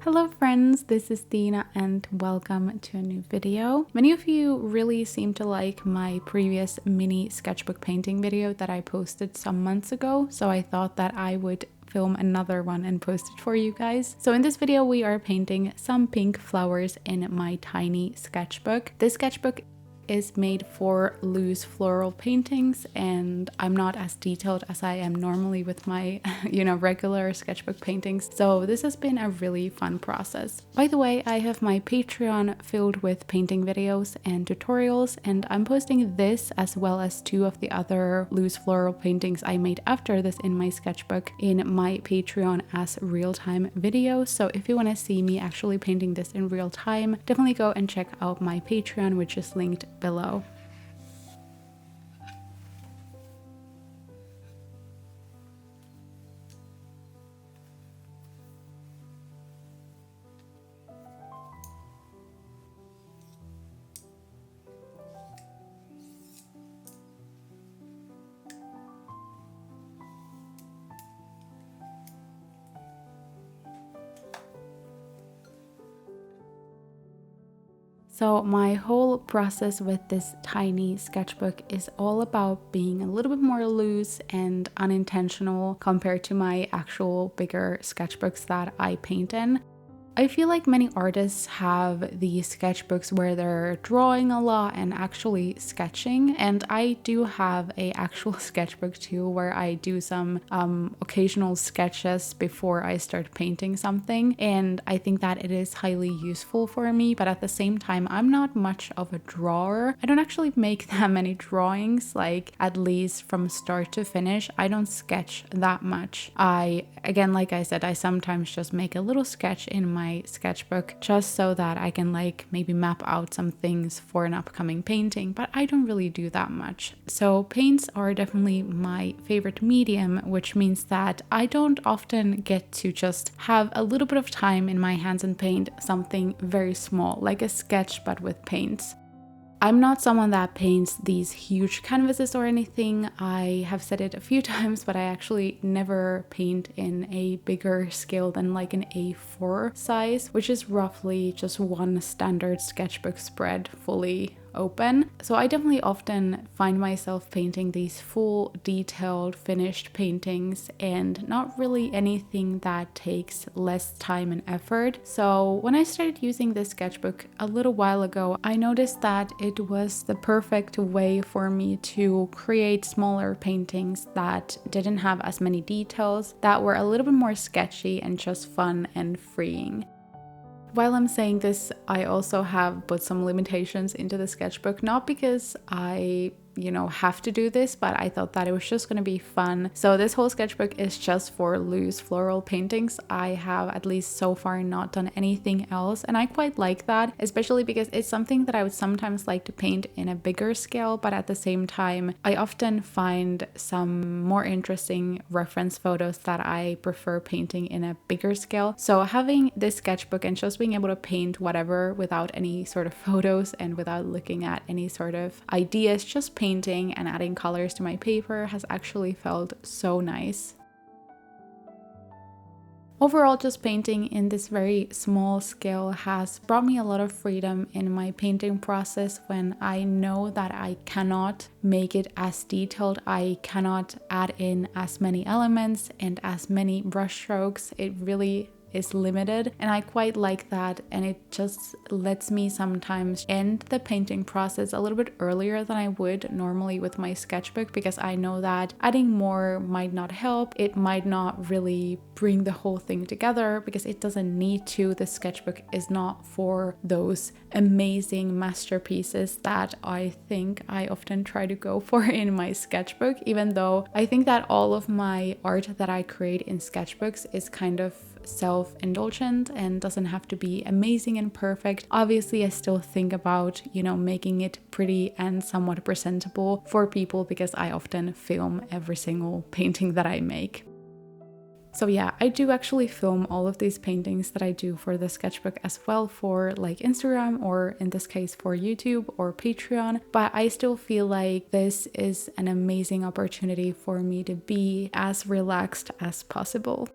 Hello friends, this is Tiina and welcome to a new video. Many of you really seem to like my previous mini sketchbook painting video that I posted some months ago, so I thought that I would film another one and post it for you guys. So in this video we are painting some pink flowers in my tiny sketchbook. This sketchbook is made for loose floral paintings and I'm not as detailed as I am normally with my regular sketchbook paintings, so this has been a really fun process. By the way, I have my Patreon filled with painting videos and tutorials, and I'm posting this as well as two of the other loose floral paintings I made after this in my sketchbook in my Patreon as real-time videos. So if you want to see me actually painting this in real time, definitely go and check out my Patreon, which is linked below. So my whole process with this tiny sketchbook is all about being a little bit more loose and unintentional compared to my actual bigger sketchbooks that I paint in. I feel like many artists have these sketchbooks where they're drawing a lot and actually sketching, and I do have a actual sketchbook too where I do some occasional sketches before I start painting something, and I think that it is highly useful for me, but at the same time I'm not much of a drawer. I don't actually make that many drawings, like at least from start to finish. I don't sketch that much. Again, like I said, I sometimes just make a little sketch in my sketchbook just so that I can maybe map out some things for an upcoming painting, but I don't really do that much. So paints are definitely my favorite medium, which means that I don't often get to just have a little bit of time in my hands and paint something very small, like a sketch but with paints. I'm not someone that paints these huge canvases or anything. I have said it a few times, but I actually never paint in a bigger scale than like an A4 size, which is roughly just one standard sketchbook spread fully open. So I definitely often find myself painting these full detailed finished paintings and not really anything that takes less time and effort. So when I started using this sketchbook a little while ago, I noticed that it was the perfect way for me to create smaller paintings that didn't have as many details, that were a little bit more sketchy and just fun and freeing. While I'm saying this, I also have put some limitations into the sketchbook, not because I have to do this, but I thought that it was just going to be fun. So this whole sketchbook is just for loose floral paintings. I have at least so far not done anything else, and I quite like that, especially because it's something that I would sometimes like to paint in a bigger scale, but at the same time I often find some more interesting reference photos that I prefer painting in a bigger scale. So having this sketchbook and just being able to paint whatever without any sort of photos and without looking at any sort of ideas, just painting and adding colors to my paper has actually felt so nice. Overall, just painting in this very small scale has brought me a lot of freedom in my painting process when I know that I cannot make it as detailed, I cannot add in as many elements and as many brush strokes. It really is limited, and I quite like that, and it just lets me sometimes end the painting process a little bit earlier than I would normally with my sketchbook, because I know that adding more might not help, it might not really bring the whole thing together, because it doesn't need to. The sketchbook is not for those amazing masterpieces that I think I often try to go for in my sketchbook, even though I think that all of my art that I create in sketchbooks is kind of self-indulgent and doesn't have to be amazing and perfect. Obviously, I still think about, making it pretty and somewhat presentable for people, because I often film every single painting that I make. So yeah, I do actually film all of these paintings that I do for the sketchbook as well for Instagram, or in this case for YouTube or Patreon, but I still feel like this is an amazing opportunity for me to be as relaxed as possible.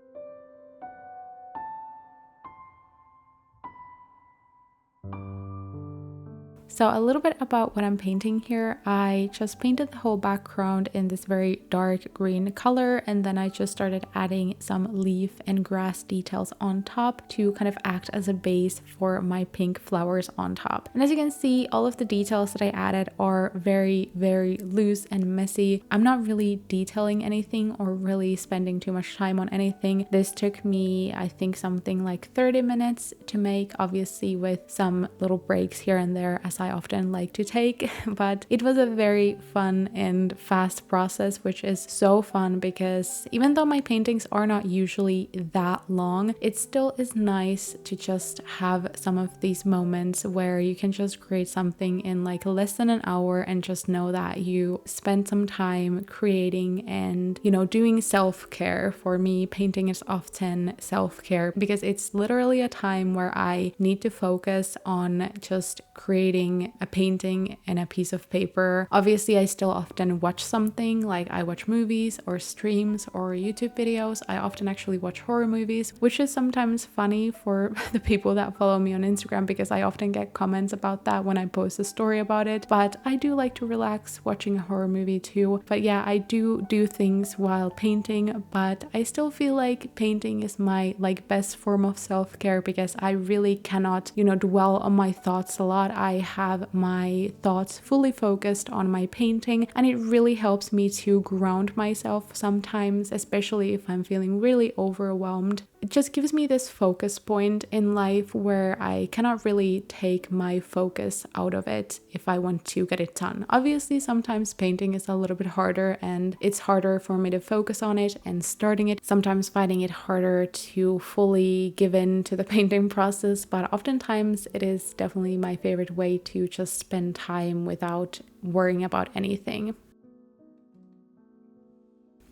So a little bit about what I'm painting here. I just painted the whole background in this very dark green color, and then I just started adding some leaf and grass details on top to kind of act as a base for my pink flowers on top. And as you can see, all of the details that I added are very, very loose and messy. I'm not really detailing anything or really spending too much time on anything. This took me, I think, something like 30 minutes to make, obviously with some little breaks here and there, as I often like to take. But it was a very fun and fast process, which is so fun because even though my paintings are not usually that long, it still is nice to just have some of these moments where you can just create something in like less than an hour and just know that you spent some time creating and, you know, doing self-care. For me, painting is often self-care because it's literally a time where I need to focus on just creating a painting and a piece of paper. Obviously, I still often watch something, like I watch movies or streams or YouTube videos. I often actually watch horror movies, which is sometimes funny for the people that follow me on Instagram because I often get comments about that when I post a story about it. But I do like to relax watching a horror movie too. But yeah, I do things while painting, but I still feel like painting is my like best form of self-care because I really cannot, you know, dwell on my thoughts a lot. I have my thoughts fully focused on my painting, and it really helps me to ground myself sometimes, especially if I'm feeling really overwhelmed. It just gives me this focus point in life where I cannot really take my focus out of it if I want to get it done. Obviously, sometimes painting is a little bit harder and it's harder for me to focus on it and starting it, sometimes finding it harder to fully give in to the painting process, but oftentimes it is definitely my favorite way to just spend time without worrying about anything.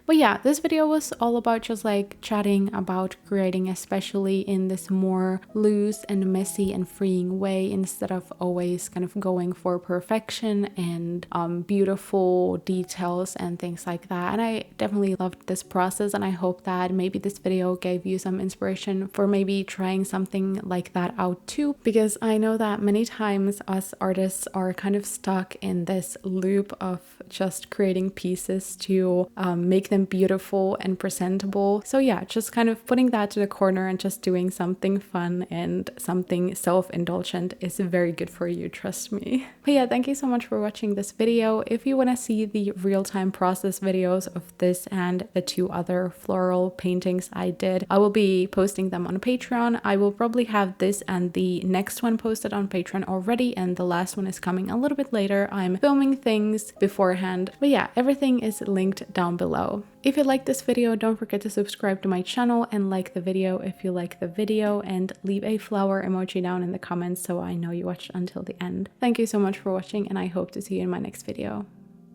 But yeah, this video was all about just like chatting about creating, especially in this more loose and messy and freeing way, instead of always kind of going for perfection and beautiful details and things like that. And I definitely loved this process, and I hope that maybe this video gave you some inspiration for maybe trying something like that out too, because I know that many times us artists are kind of stuck in this loop of just creating pieces to make them beautiful and presentable. So yeah, just kind of putting that to the corner and just doing something fun and something self-indulgent is very good for you, trust me. But yeah, thank you so much for watching this video. If you want to see the real-time process videos of this and the 2 other floral paintings I did, I will be posting them on Patreon. I will probably have this and the next one posted on Patreon already, and the last one is coming a little bit later. I'm filming things beforehand. But yeah, everything is linked down below. If you like this video, don't forget to subscribe to my channel and like the video if you like the video, and leave a flower emoji down in the comments so I know you watched until the end. Thank you so much for watching, and I hope to see you in my next video.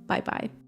Bye bye.